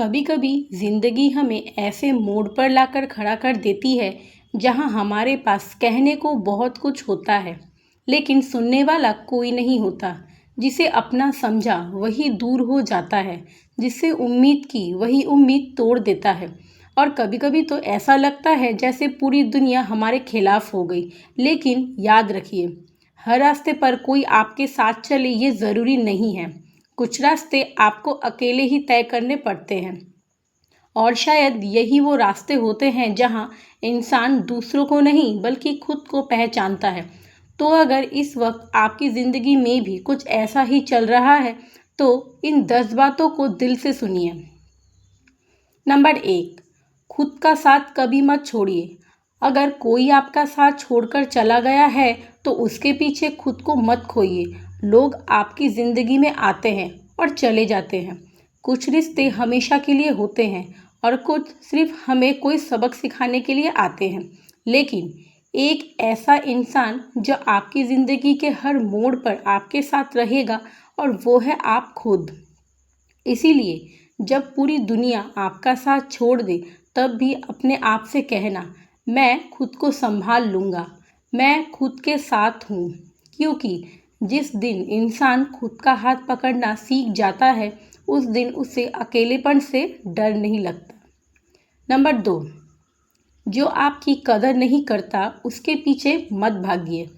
कभी कभी ज़िंदगी हमें ऐसे मोड़ पर लाकर खड़ा कर देती है जहां हमारे पास कहने को बहुत कुछ होता है, लेकिन सुनने वाला कोई नहीं होता। जिसे अपना समझा वही दूर हो जाता है, जिससे उम्मीद की वही उम्मीद तोड़ देता है। और कभी कभी तो ऐसा लगता है जैसे पूरी दुनिया हमारे खिलाफ हो गई। लेकिन याद रखिए, हर रास्ते पर कोई आपके साथ चले ये ज़रूरी नहीं है। कुछ रास्ते आपको अकेले ही तय करने पड़ते हैं, और शायद यही वो रास्ते होते हैं जहां इंसान दूसरों को नहीं बल्कि खुद को पहचानता है। तो अगर इस वक्त आपकी ज़िंदगी में भी कुछ ऐसा ही चल रहा है, तो इन 10 बातों को दिल से सुनिए। नंबर 1, खुद का साथ कभी मत छोड़िए। अगर कोई आपका साथ छोड़कर चला गया है, तो उसके पीछे खुद को मत खोइए। लोग आपकी ज़िंदगी में आते हैं और चले जाते हैं। कुछ रिश्ते हमेशा के लिए होते हैं और कुछ सिर्फ हमें कोई सबक सिखाने के लिए आते हैं। लेकिन एक ऐसा इंसान जो आपकी ज़िंदगी के हर मोड़ पर आपके साथ रहेगा, और वो है आप खुद। इसीलिए जब पूरी दुनिया आपका साथ छोड़ दे, तब भी अपने आप से कहना, मैं खुद को संभाल लूँगा, मैं खुद के साथ हूँ। क्योंकि जिस दिन इंसान खुद का हाथ पकड़ना सीख जाता है, उस दिन उसे अकेलेपन से डर नहीं लगता। नंबर 2, जो आपकी कदर नहीं करता उसके पीछे मत भागिए।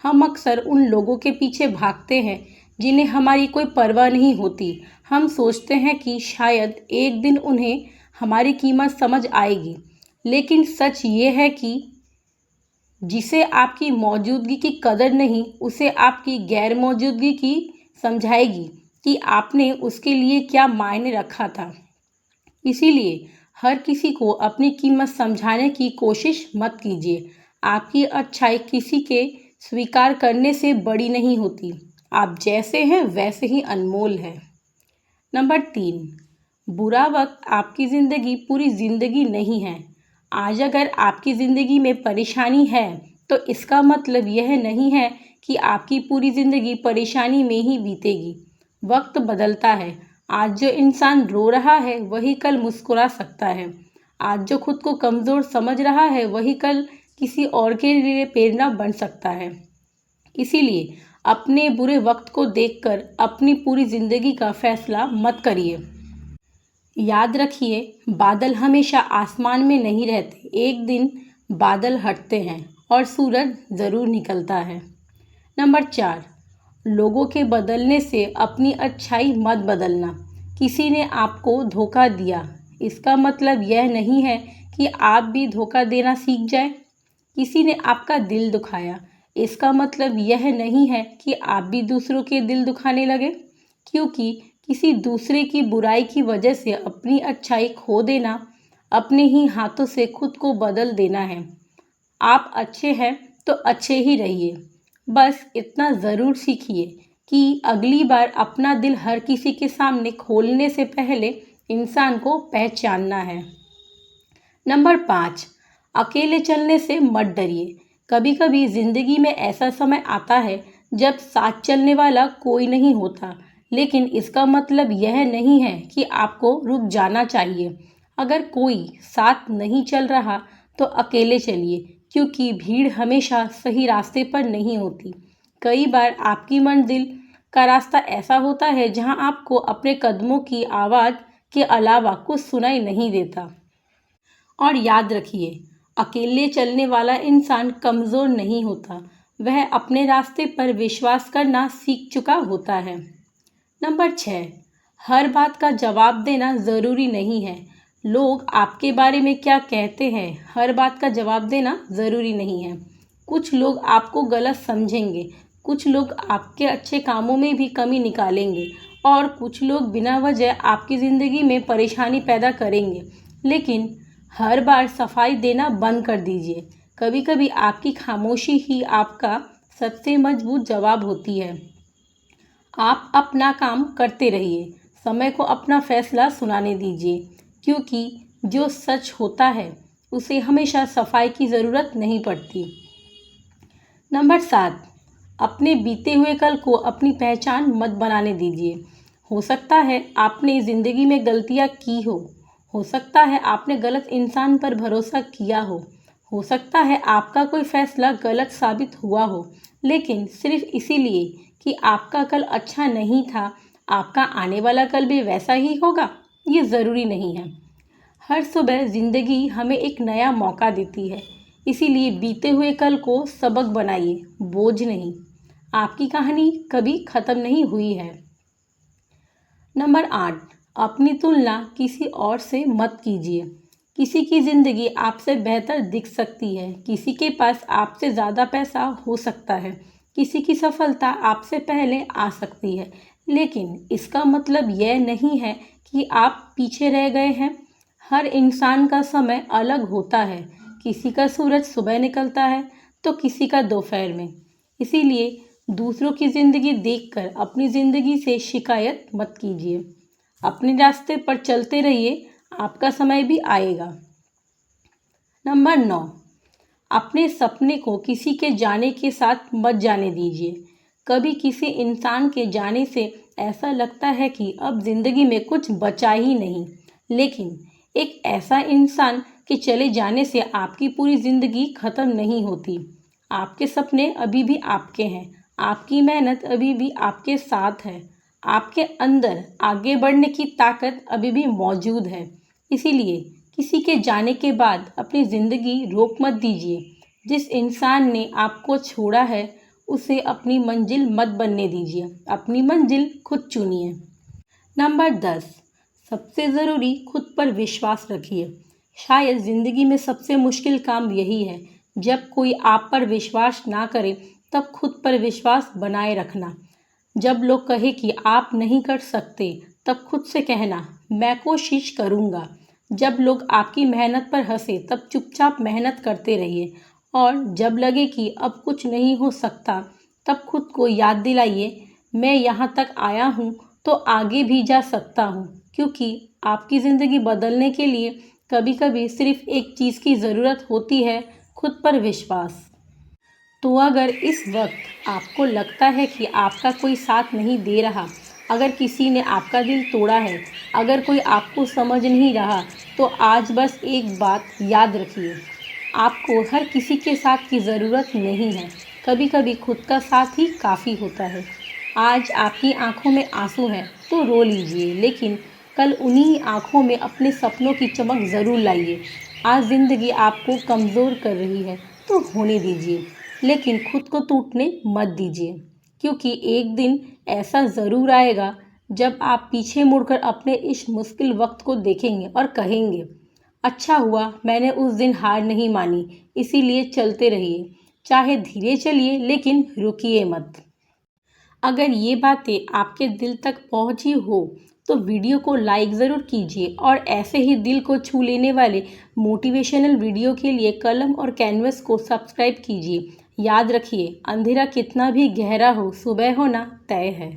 हम अक्सर उन लोगों के पीछे भागते हैं जिन्हें हमारी कोई परवाह नहीं होती। हम सोचते हैं कि शायद एक दिन उन्हें हमारी कीमत समझ आएगी, लेकिन सच ये है कि जिसे आपकी मौजूदगी की कदर नहीं, उसे आपकी गैर मौजूदगी की समझाएगी कि आपने उसके लिए क्या मायने रखा था। इसीलिए हर किसी को अपनी कीमत समझाने की कोशिश मत कीजिए। आपकी अच्छाई किसी के स्वीकार करने से बड़ी नहीं होती। आप जैसे हैं वैसे ही अनमोल है। नंबर 3, बुरा वक्त आपकी ज़िंदगी पूरी ज़िंदगी नहीं है। आज अगर आपकी ज़िंदगी में परेशानी है, तो इसका मतलब यह नहीं है कि आपकी पूरी ज़िंदगी परेशानी में ही बीतेगी। वक्त बदलता है। आज जो इंसान रो रहा है वही कल मुस्कुरा सकता है। आज जो खुद को कमज़ोर समझ रहा है वही कल किसी और के लिए प्रेरणा बन सकता है। इसीलिए अपने बुरे वक्त को देखकर अपनी पूरी ज़िंदगी का फैसला मत करिए। याद रखिए, बादल हमेशा आसमान में नहीं रहते। एक दिन बादल हटते हैं और सूरज ज़रूर निकलता है। नंबर 4, लोगों के बदलने से अपनी अच्छाई मत बदलना। किसी ने आपको धोखा दिया, इसका मतलब यह नहीं है कि आप भी धोखा देना सीख जाए। किसी ने आपका दिल दुखाया, इसका मतलब यह नहीं है कि आप भी दूसरों के दिल दुखाने लगे। क्योंकि किसी दूसरे की बुराई की वजह से अपनी अच्छाई खो देना, अपने ही हाथों से खुद को बदल देना है। आप अच्छे हैं तो अच्छे ही रहिए। बस इतना ज़रूर सीखिए कि अगली बार अपना दिल हर किसी के सामने खोलने से पहले इंसान को पहचानना है। नंबर 5, अकेले चलने से मत डरिए। कभी कभी ज़िंदगी में ऐसा समय आता है जब साथ चलने वाला कोई नहीं होता, लेकिन इसका मतलब यह नहीं है कि आपको रुक जाना चाहिए। अगर कोई साथ नहीं चल रहा, तो अकेले चलिए, क्योंकि भीड़ हमेशा सही रास्ते पर नहीं होती। कई बार आपकी मंजिल का रास्ता ऐसा होता है जहां आपको अपने कदमों की आवाज़ के अलावा कुछ सुनाई नहीं देता। और याद रखिए, अकेले चलने वाला इंसान कमज़ोर नहीं होता, वह अपने रास्ते पर विश्वास करना सीख चुका होता है। नंबर 6, हर बात का जवाब देना ज़रूरी नहीं है। लोग आपके बारे में क्या कहते हैं, हर बात का जवाब देना ज़रूरी नहीं है। कुछ लोग आपको गलत समझेंगे, कुछ लोग आपके अच्छे कामों में भी कमी निकालेंगे, और कुछ लोग बिना वजह आपकी ज़िंदगी में परेशानी पैदा करेंगे। लेकिन हर बार सफाई देना बंद कर दीजिए। कभी कभी आपकी खामोशी ही आपका सबसे मजबूत जवाब होती है। आप अपना काम करते रहिए, समय को अपना फैसला सुनाने दीजिए, क्योंकि जो सच होता है उसे हमेशा सफाई की ज़रूरत नहीं पड़ती। नंबर 7, अपने बीते हुए कल को अपनी पहचान मत बनाने दीजिए। हो सकता है आपने ज़िंदगी में गलतियाँ की हो सकता है आपने गलत इंसान पर भरोसा किया हो सकता है आपका कोई फैसला गलत साबित हुआ हो, लेकिन सिर्फ इसीलिए कि आपका कल अच्छा नहीं था, आपका आने वाला कल भी वैसा ही होगा, ये ज़रूरी नहीं है। हर सुबह ज़िंदगी हमें एक नया मौका देती है, इसीलिए बीते हुए कल को सबक बनाइए, बोझ नहीं। आपकी कहानी कभी ख़त्म नहीं हुई है। नंबर 8, अपनी तुलना किसी और से मत कीजिए। किसी की ज़िंदगी आपसे बेहतर दिख सकती है, किसी के पास आपसे ज़्यादा पैसा हो सकता है, किसी की सफलता आपसे पहले आ सकती है, लेकिन इसका मतलब यह नहीं है कि आप पीछे रह गए हैं। हर इंसान का समय अलग होता है, किसी का सूरज सुबह निकलता है तो किसी का दोपहर में। इसीलिए दूसरों की ज़िंदगी देखकर अपनी ज़िंदगी से शिकायत मत कीजिए। अपने रास्ते पर चलते रहिए, आपका समय भी आएगा। नंबर 9, अपने सपने को किसी के जाने के साथ मत जाने दीजिए। कभी किसी इंसान के जाने से ऐसा लगता है कि अब ज़िंदगी में कुछ बचा ही नहीं, लेकिन एक ऐसा इंसान के चले जाने से आपकी पूरी ज़िंदगी ख़त्म नहीं होती। आपके सपने अभी भी आपके हैं, आपकी मेहनत अभी भी आपके साथ है, आपके अंदर आगे बढ़ने की ताकत अभी भी मौजूद है। इसीलिए किसी के जाने के बाद अपनी ज़िंदगी रोक मत दीजिए। जिस इंसान ने आपको छोड़ा है उसे अपनी मंजिल मत बनने दीजिए, अपनी मंजिल खुद चुनिए। नंबर 10, सबसे ज़रूरी खुद पर विश्वास रखिए। शायद ज़िंदगी में सबसे मुश्किल काम यही है, जब कोई आप पर विश्वास ना करे तब खुद पर विश्वास बनाए रखना। जब लोग कहे कि आप नहीं कर सकते, तब खुद से कहना मैं कोशिश करूँगा। जब लोग आपकी मेहनत पर हंसे तब चुपचाप मेहनत करते रहिए, और जब लगे कि अब कुछ नहीं हो सकता तब खुद को याद दिलाइए मैं यहाँ तक आया हूँ तो आगे भी जा सकता हूँ। क्योंकि आपकी ज़िंदगी बदलने के लिए कभी कभी सिर्फ एक चीज़ की ज़रूरत होती है, खुद पर विश्वास। तो अगर इस वक्त आपको लगता है कि आपका कोई साथ नहीं दे रहा, अगर किसी ने आपका दिल तोड़ा है, अगर कोई आपको समझ नहीं रहा, तो आज बस एक बात याद रखिए, आपको हर किसी के साथ की ज़रूरत नहीं है, कभी कभी खुद का साथ ही काफ़ी होता है। आज आपकी आंखों में आंसू हैं तो रो लीजिए, लेकिन कल उन्हीं आंखों में अपने सपनों की चमक ज़रूर लाइए। आज ज़िंदगी आपको कमज़ोर कर रही है तो होने दीजिए, लेकिन खुद को टूटने मत दीजिए, क्योंकि एक दिन ऐसा ज़रूर आएगा जब आप पीछे मुड़कर अपने इस मुश्किल वक्त को देखेंगे और कहेंगे अच्छा हुआ मैंने उस दिन हार नहीं मानी। इसीलिए चलते रहिए, चाहे धीरे चलिए लेकिन रुकिए मत। अगर ये बातें आपके दिल तक पहुंची हो तो वीडियो को लाइक ज़रूर कीजिए, और ऐसे ही दिल को छू लेने वाले मोटिवेशनल वीडियो के लिए कलम और कैनवस को सब्सक्राइब कीजिए। याद रखिए, अंधेरा कितना भी गहरा हो, सुबह होना तय है।